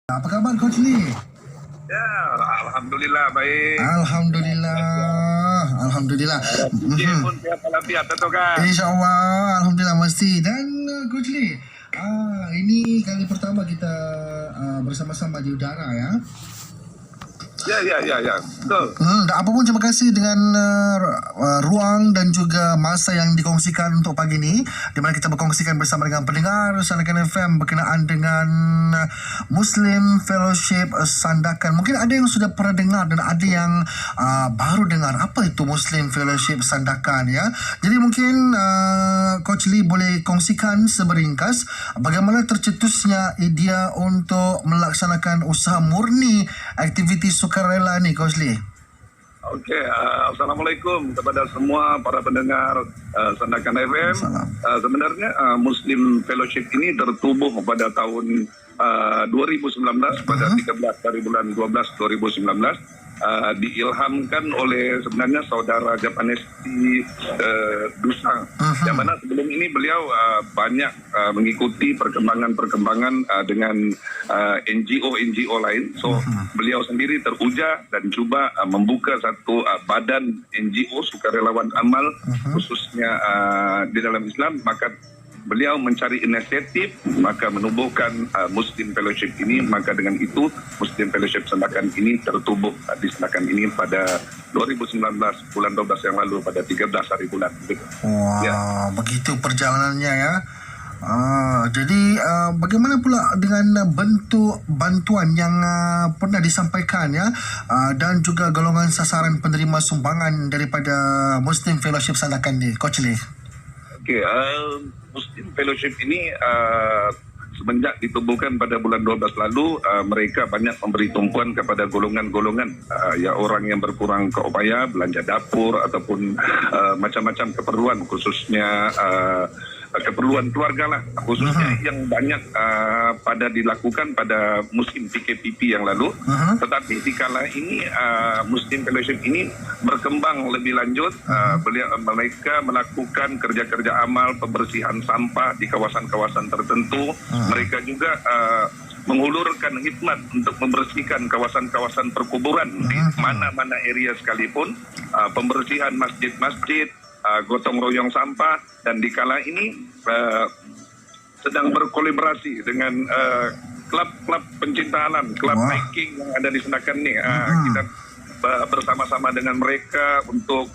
Apa khabar Coach Lee? Ya, Alhamdulillah baik. Alhamdulillah. Pun sihat walafiat atau kan? InsyaAllah, Alhamdulillah mesti. Dan Coach Lee, ini kali pertama kita bersama-sama di udara ya. Ya. Betul. Dan apapun terima kasih dengan ruang dan juga masa yang dikongsikan untuk pagi ini, di mana kita berkongsikan bersama dengan pendengar Sandakan FM berkenaan dengan Muslim Fellowship Sandakan. Mungkin ada yang sudah pernah dengar dan ada yang baru dengar apa itu Muslim Fellowship Sandakan ya. Jadi mungkin Coach Lee boleh kongsikan seberingkas bagaimana tercetusnya idea untuk melaksanakan usaha murni aktiviti sukarela ni Coach Lee. Okey, Assalamualaikum kepada semua para pendengar Sandakan FM. Sebenarnya Muslim Fellowship ini tertubuh pada tahun 2019 pada 13 dari bulan 12 2019. Diilhamkan oleh sebenarnya saudara Japanese Dusang, yang mana sebelum ini beliau banyak mengikuti perkembangan dengan NGO lain. So beliau sendiri teruja dan cuba membuka satu badan NGO sukarelawan amal khususnya di dalam Islam. Maka beliau mencari inisiatif, maka menubuhkan Muslim Fellowship ini. Maka dengan itu Muslim Fellowship Sandakan ini tertubuh di Sandakan ini pada 2019 bulan 12 yang lalu pada 13 hari bulan. Wah, ya. Begitu perjalanannya ya. Jadi bagaimana pula dengan bentuk bantuan yang pernah disampaikan ya, dan juga golongan sasaran penerima sumbangan daripada Muslim Fellowship Sandakan ni, Coach Lee? Okey, Muslim Fellowship ini semenjak ditubuhkan pada bulan 12 lalu, mereka banyak memberi tumpuan kepada golongan-golongan, ya orang yang berkurang keupaya, belanja dapur ataupun macam-macam keperluan, khususnya keperluan keluarga lah, khususnya yang banyak pada dilakukan pada musim PKPP yang lalu. Tetapi di kala ini Muslim Fellowship ini berkembang lebih lanjut. Mereka melakukan kerja-kerja amal pembersihan sampah di kawasan-kawasan tertentu. Mereka juga mengulurkan khidmat untuk membersihkan kawasan-kawasan perkuburan di mana-mana area sekalipun, pembersihan masjid-masjid, gotong royong sampah, dan di kala ini sedang berkolaborasi dengan klub-klub pencinta alam, klub hiking yang ada di Sandakan ni. Kita bersama-sama dengan mereka untuk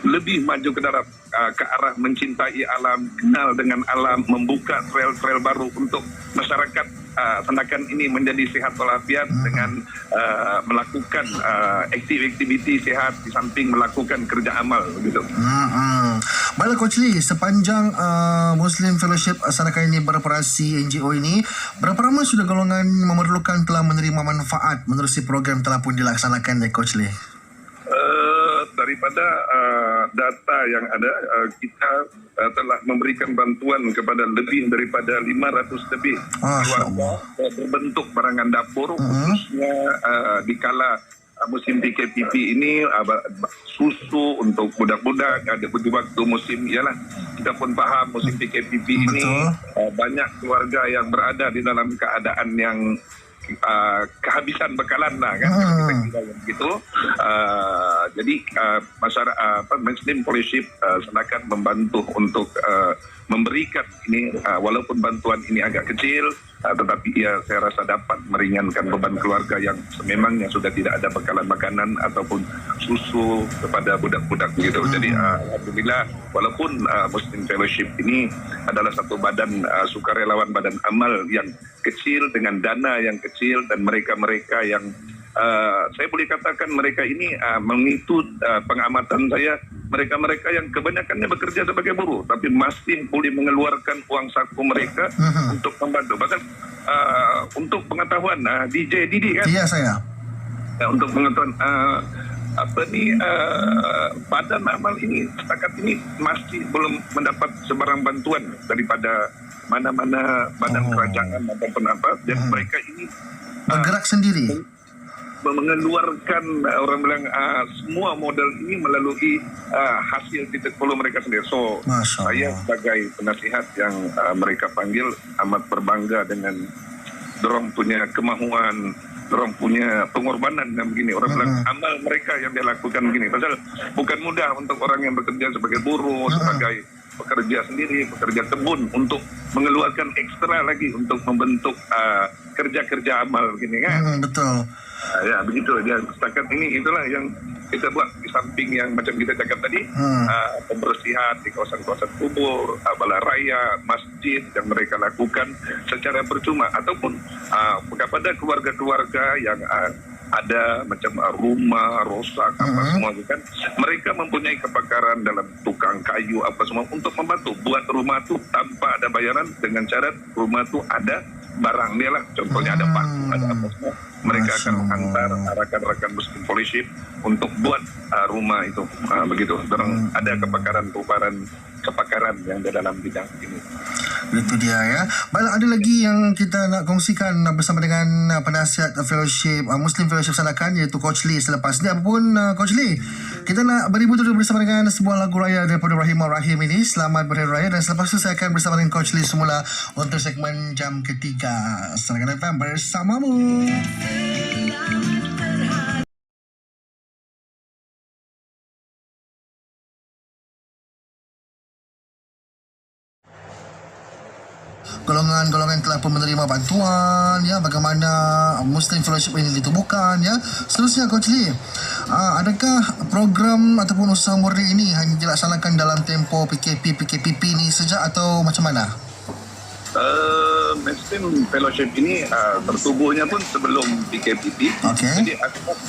lebih maju ke arah mencintai alam, kenal dengan alam, membuka trail-trail baru untuk masyarakat Sandakan ini menjadi sihat walafiat dengan melakukan aktiviti sihat di samping melakukan kerja amal begitu. Baiklah Coach Lee, sepanjang Muslim Fellowship Sandakan ini beroperasi, NGO ini, berapa lama sudah golongan memerlukan telah menerima manfaat menerusi program telah pun dilaksanakan oleh Coach Lee? Daripada data yang ada, kita telah memberikan bantuan kepada lebih daripada 500 lebih keluarga berbentuk barangan dapur, khususnya di kala musim PKPP ini, susu untuk budak-budak. Ada waktu musim, ialah kita pun faham musim PKPP ini banyak keluarga yang berada di dalam keadaan yang kehabisan bekalan lah kan, kita kira begitu. Jadi masyarakat Muslim Fellowship Sandakan membantu untuk memberikan ini, walaupun bantuan ini agak kecil, tetapi saya rasa dapat meringankan beban keluarga yang sememangnya sudah tidak ada bekalan makanan ataupun susu kepada budak-budak begitu. Jadi alhamdulillah, walaupun Muslim Fellowship ini adalah satu badan sukarelawan, badan amal yang kecil dengan dana yang kecil, dan mereka-mereka yang saya boleh katakan mereka ini mengikut pengamatan saya, mereka-mereka yang kebanyakannya bekerja sebagai buruh tapi masih boleh mengeluarkan uang saku mereka untuk membantu. Bahkan untuk pengetahuan DJ Didi kan? Iya saya. Untuk pengetahuan badan amal ini setakat ini masih belum mendapat sebarang bantuan daripada mana-mana badan kerajaan ataupun apa, dan mereka ini bergerak sendiri, mengeluarkan orang bilang semua modal ini melalui hasil titik puluh mereka sendiri. So saya sebagai penasihat yang mereka panggil amat berbangga dengan dorang punya kemahuan, dorang punya pengorbanan yang begini. Orang bilang amal mereka yang dia lakukan begini. Pasal bukan mudah untuk orang yang bekerja sebagai buruh, sebagai pekerja sendiri, pekerja kebun untuk mengeluarkan ekstra lagi untuk membentuk kerja-kerja amal begini kan. Betul. Ya begitu. Dia setakat ini itulah yang kita buat di samping yang macam kita cakap tadi, pembersihan di kawasan-kawasan kubur, bala raya, masjid yang mereka lakukan secara percuma, ataupun kepada keluarga-keluarga yang ada macam rumah rosak apa semua itu kan, mereka mempunyai kepakaran dalam tukang kayu apa semua untuk membantu buat rumah tu tanpa ada bayaran, dengan syarat rumah tu ada barang dia lah, contohnya ada batu, ada apa semua, mereka akan menghantar rakan-rakan Muslim Fellowship untuk buat rumah itu, begitu. Orang ada kepakaran yang di dalam bidang ini. Itu dia ya. Baiklah, ada lagi yang kita nak kongsikan bersama dengan penasihat fellowship Muslim Fellowship Sandakan, iaitu Coach Lee selepas ni. Apapun Coach Lee, kita nak beribu dulu bersama dengan sebuah lagu raya daripada Rahimah Rahim ini, Selamat Berhari Raya, dan selepas tu saya akan bersama dengan Coach Lee semula untuk segmen jam ketiga Sandakan FM bersamamu. Golongan-golongan telah pun menerima bantuan, ya, bagaimana Muslim Fellowship ini ditubuhkan, ya. Seterusnya Coach Lee, adakah program ataupun usaha murni ini hanya dilaksanakan dalam tempoh PKP ni sejak atau macam mana? Muslim Fellowship ini tertubuhnya pun sebelum PKPP. Jadi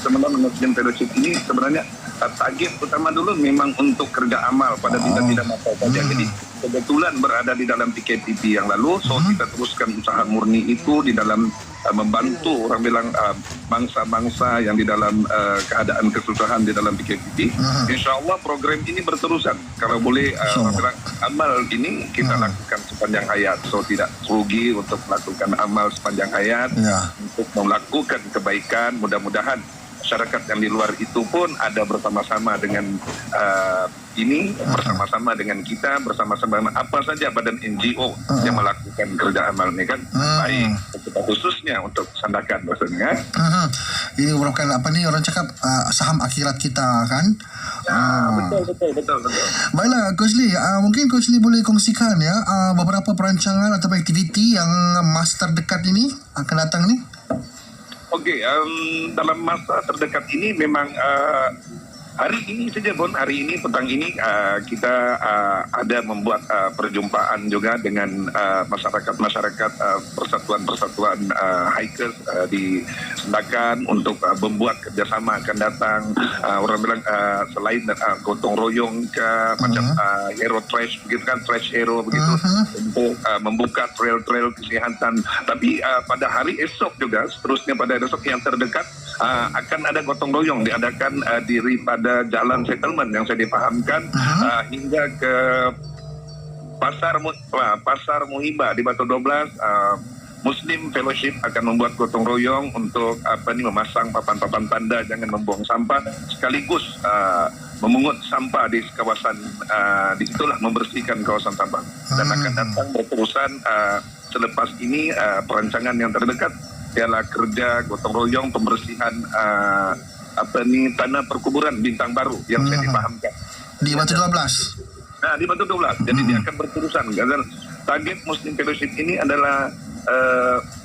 sebenarnya Muslim Fellowship ini sebenarnya target utama dulu memang untuk kerja amal pada tidak masa saja. Jadi kebetulan berada di dalam PKPP yang lalu, so kita teruskan usaha murni itu di dalam membantu orang bilang bangsa-bangsa yang di dalam keadaan kesusahan di dalam PKPP. InsyaAllah program ini berterusan. Kalau boleh orang bilang amal ini kita lakukan sepanjang hayat. So tidak rugi untuk melakukan amal sepanjang hayat, untuk melakukan kebaikan. Mudah-mudahan masyarakat yang di luar itu pun ada bersama-sama dengan bersama-sama dengan kita, bersama-sama dengan apa saja badan NGO yang melakukan kerja amal ini kan, baik khususnya untuk Sandakan maksudnya. Ini merupakan apa ni orang cakap saham akhirat kita kan. Betul. Baiklah Coach Lee, mungkin Coach Lee boleh kongsikan ya beberapa perancangan atau aktiviti yang masa terdekat ini akan datang ni. Okey, dalam masa terdekat ini memang hari ini saja Bon, hari ini petang ini kita ada membuat perjumpaan juga dengan masyarakat persatuan-persatuan hikers di Sandakan untuk membuat kerjasama akan datang. Orang bilang selain gotong royong ke macam hero trash begitu kan, trash hero begitu, untuk membuka trail-trail kesihatan. Tapi pada hari esok juga, seterusnya pada esok yang terdekat akan ada gotong royong diadakan daripada jalan settlement yang saya dipahamkan hingga ke Pasar Muhibah di Batu 12. Muslim Fellowship akan membuat gotong royong untuk memasang papan-papan tanda jangan membuang sampah, sekaligus memungut sampah di kawasan di situlah membersihkan kawasan sampah. Dan akan datang berterusan selepas ini perancangan yang terdekat ialah kerja gotong royong pembersihan tanah perkuburan Bintang Baru yang saya dipahamkan di Batu 12. Nah, di Batu 12. Jadi dia akan berterusan. Target Muslim Fellowship ini adalah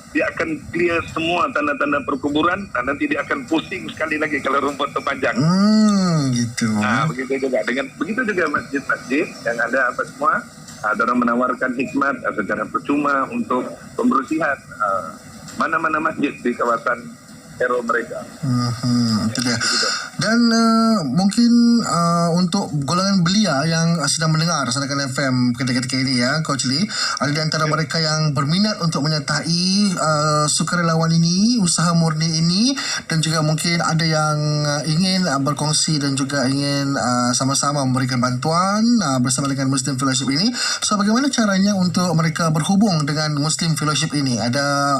dia akan clear semua tanda-tanda perkuburan, dan nanti dia akan pusing sekali lagi kalau rumput itu panjang. Gitu. Nah, begitu juga masjid-masjid yang ada apa semua, orang menawarkan hikmat secara percuma untuk pembersihan mana-mana masjid di kawasan hero mereka. Itu dia. Dan mungkin untuk golongan belia yang sedang mendengar Sandakan FM ketika-ketika ini ya Coach Lee, ada di antara mereka yang berminat untuk menyertai sukarelawan ini, usaha murni ini, dan juga mungkin ada yang ingin berkongsi dan juga ingin sama-sama memberikan bantuan bersama dengan Muslim Fellowship ini. So bagaimana caranya untuk mereka berhubung dengan Muslim Fellowship ini? Ada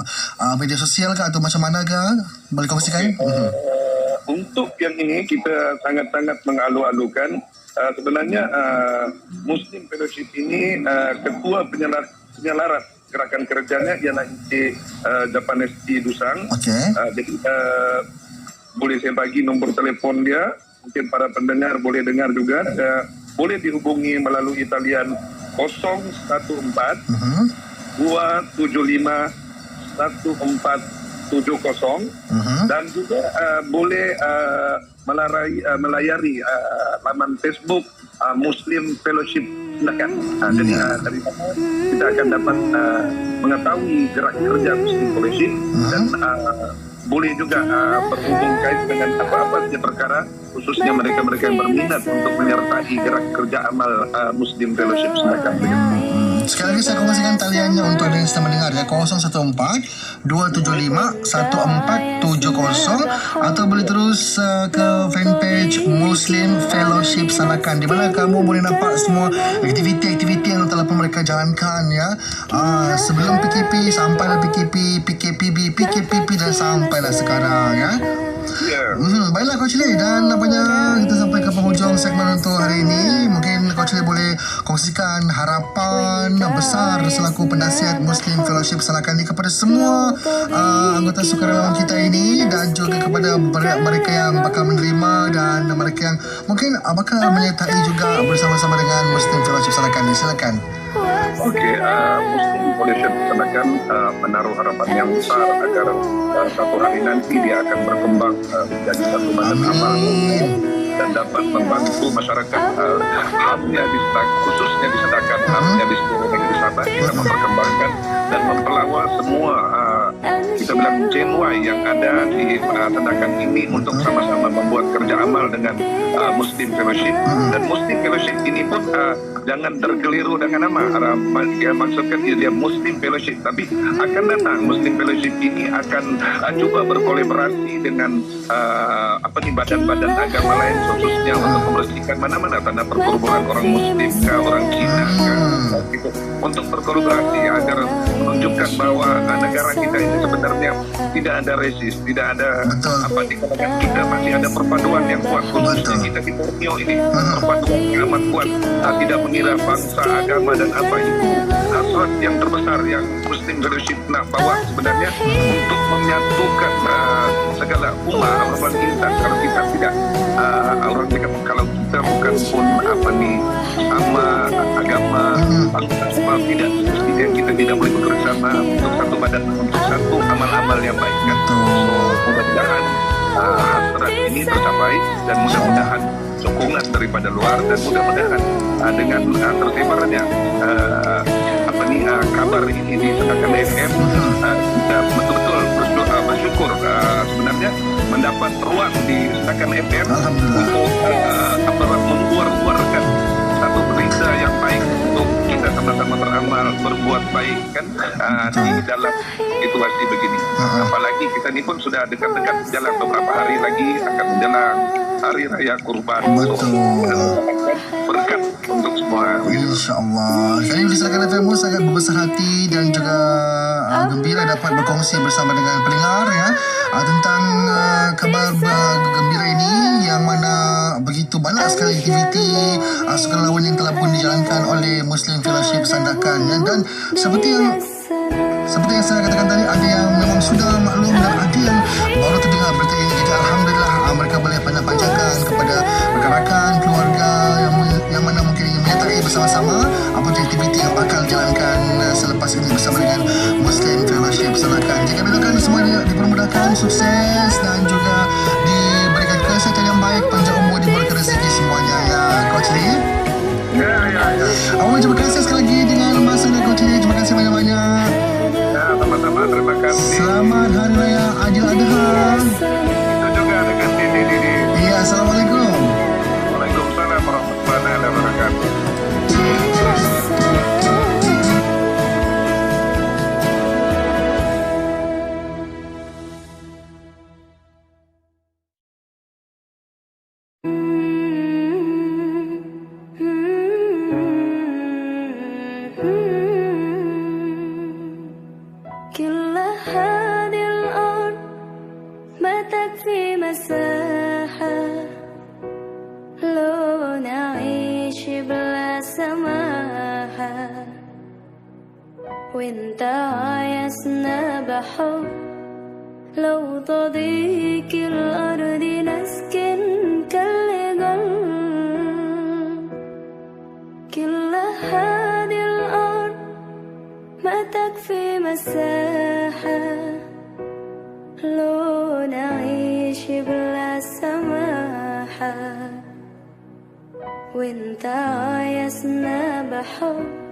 media sosial kah atau macam mana kah? Boleh kongsikan? Untuk yang ini kita sangat-sangat mengalu-alukan. Sebenarnya Muslim Fellowship ini ketua penyelaras gerakan kerjanya ialah IC Japanese di Dusang. Okey. Jadi boleh saya bagi nombor telefon dia, mungkin para pendengar boleh dengar juga. Boleh dihubungi melalui talian 014 275 1470 dan juga boleh melayari laman Facebook Muslim Fellowship. Silakan. Jadi dari sana kita akan dapat mengetahui gerak kerja Muslim Fellowship dan boleh juga berhubung kait dengan apa-apa saja perkara, khususnya mereka-mereka yang berminat untuk menyertai gerak kerja amal Muslim Fellowship. Silakan. Sekali lagi saya kongsikan taliannya untuk anda yang sedang mendengar ya, 014-275-1470 atau boleh terus ke fanpage Muslim Fellowship Sanakan, di mana kamu boleh nampak semua aktiviti-aktiviti yang telah pun mereka jalankan ya, sebelum PKP, sampailah PKP, PKPB, PKPP dan sampailah sekarang ya. Baiklah Coach Lee, dan nampaknya kita sampai ke penghujung segmen untuk hari ini. Mungkin Coach Lee boleh kongsikan harapan besar selaku penasihat Muslim Fellowship Sanakan ini kepada semua anggota sukarelawan kita ini, dan juga kepada mereka yang bakal menerima dan mereka yang mungkin bakal menyertai juga bersama-sama dengan Muslim Fellowship Sanakan ini. Silakan. Okey, Muslim Fellowship Sanakan menaruh harapan yang besar agar satu hari nanti dia akan berkembang menjadi satu badan amal dan dapat membantu masyarakat hamnya di khususnya di Sedangkan, hamnya di seluruh negeri sana. Kita memperkembangkan dan mempelawar semua kita bilang Gen Y yang ada di Sedangkan ini untuk sama-sama membuat kerja amal dengan Muslim Fellowship. Dan Muslim Fellowship ini pun jangan terkeliru dengan nama. Yang maksudkan dia Muslim Fellowship, tapi akan datang Muslim Fellowship ini akan coba berkolaborasi dengan badan-badan agama lain, khususnya untuk membersihkan mana-mana tanda perkuburan orang Muslim ke orang Cina gitu. Untuk berkolaborasi agar menunjukkan bahwa negara kita ini sebenarnya tidak ada resis, tidak ada di kalangan kita masih ada perpaduan yang kuat, khususnya kita di Borneo ini perpaduan yang amat kuat, tidak mengira bangsa, agama dan apa itu. Hasrat yang terbesar yang Muslim Fellowship nak bawa sebenarnya untuk menyatukan segala umat orang insan. Kalau kita tidak orang cakap kalau kita bukan pun sama agama, semua tidak, mestinya kita tidak boleh bekerjasama untuk satu badan, untuk satu amal-amal yang baik kan. So mudah-mudahan hasrat ini tercapai dan mudah-mudahan sokongan daripada luar, dan mudah-mudahan dengan tersebarannya kabar ini di Sedangkan FM, kita betul-betul bersyukur sebenarnya mendapat ruang di Sedangkan FM untuk membuarkan satu berita yang baik untuk kita sama-sama beramal berbuat baik kan di dalam situasi begini. Apalagi kita ini pun sudah dekat-dekat jalan beberapa hari lagi akan menjelang Hari Raya Kurban. Berkat untuk semua. InsyaAllah. Kami di Sedangkan FM sangat berbesar hati dan juga gembira dapat berkongsi bersama dengan pendengar ya tentang kabar gembira ini, yang mana begitu banyak sekali aktiviti sukarelawan yang telah pun dijalankan oleh Muslim Fellowship Sandakan ya. Dan seperti yang saya katakan tadi, ada yang memang sudah maklum dan ada yang baru terdengar berita ini. Jadi Alhamdulillah mereka boleh panjang-panjangkan kepada rakan-rakan, keluarga yang mana mungkin ingin menyertai bersama-sama apa aktiviti yang bakal jalankan selepas ini bersama dengan Muslim Fellowship Sanakan. Jika doakan semua dipermudahkan, sukses dan juga diberikan kesehatan yang baik, panjang umur, diberikan rezeki semuanya ya Coach Lee. Ya. Terima kasih sekali lagi dengan masanya Coach Lee. Terima kasih banyak-banyak. Sama-sama, terima kasih. Selamat Hari Raya Aidil Adha. Itu juga dengan Didi. Iya, Assalamualaikum. Waalaikumsalam warahmatullahi wabarakatuh. وانت عايزنا بحب لو تضيق الأرض نسكن كالجن كل هذه الأرض ما تكفي مساحة لو نعيش بلا سماحة وانت عايزنا بحب